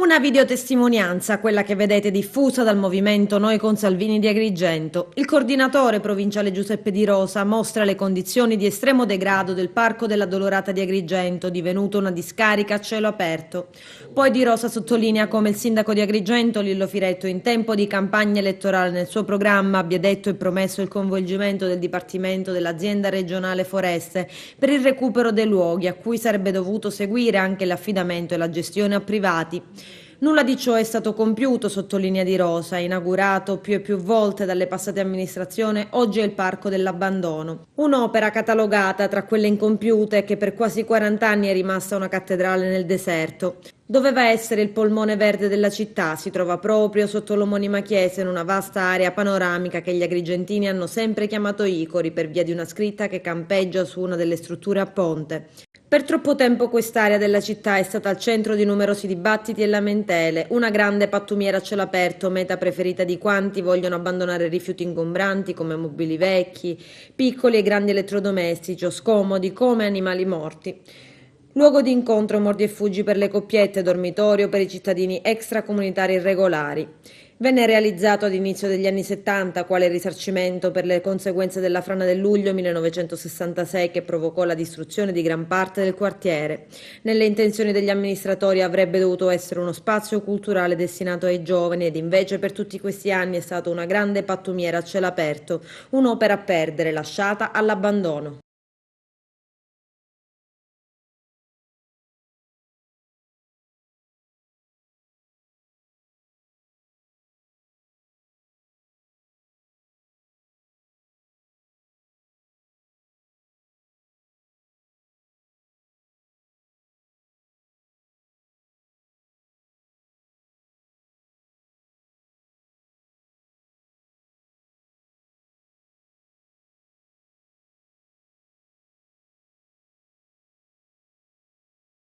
Una videotestimonianza, quella che vedete diffusa dal movimento Noi con Salvini di Agrigento. Il coordinatore provinciale Giuseppe Di Rosa mostra le condizioni di estremo degrado del Parco della Dolorata di Agrigento, divenuto una discarica a cielo aperto. Poi Di Rosa sottolinea come il sindaco di Agrigento, Lillo Firetto, in tempo di campagna elettorale nel suo programma abbia detto e promesso il coinvolgimento del Dipartimento dell'Azienda Regionale Foreste per il recupero dei luoghi, a cui sarebbe dovuto seguire anche l'affidamento e la gestione a privati. Nulla di ciò è stato compiuto, sottolinea Di Rosa, inaugurato più e più volte dalle passate amministrazioni, oggi è il Parco dell'Abbandono. Un'opera catalogata tra quelle incompiute e che per quasi 40 anni è rimasta una cattedrale nel deserto. Doveva essere il polmone verde della città, si trova proprio sotto l'omonima chiesa in una vasta area panoramica che gli agrigentini hanno sempre chiamato Icori per via di una scritta che campeggia su una delle strutture a ponte. Per troppo tempo quest'area della città è stata al centro di numerosi dibattiti e lamentele, una grande pattumiera a cielo aperto, meta preferita di quanti vogliono abbandonare rifiuti ingombranti come mobili vecchi, piccoli e grandi elettrodomestici o scomodi come animali morti. Luogo di incontro mordi e fuggi per le coppiette, dormitorio per i cittadini extracomunitari irregolari. Venne realizzato ad inizio degli anni 70 quale risarcimento per le conseguenze della frana del luglio 1966 che provocò la distruzione di gran parte del quartiere. Nelle intenzioni degli amministratori avrebbe dovuto essere uno spazio culturale destinato ai giovani ed invece per tutti questi anni è stata una grande pattumiera a cielo aperto, un'opera a perdere lasciata all'abbandono.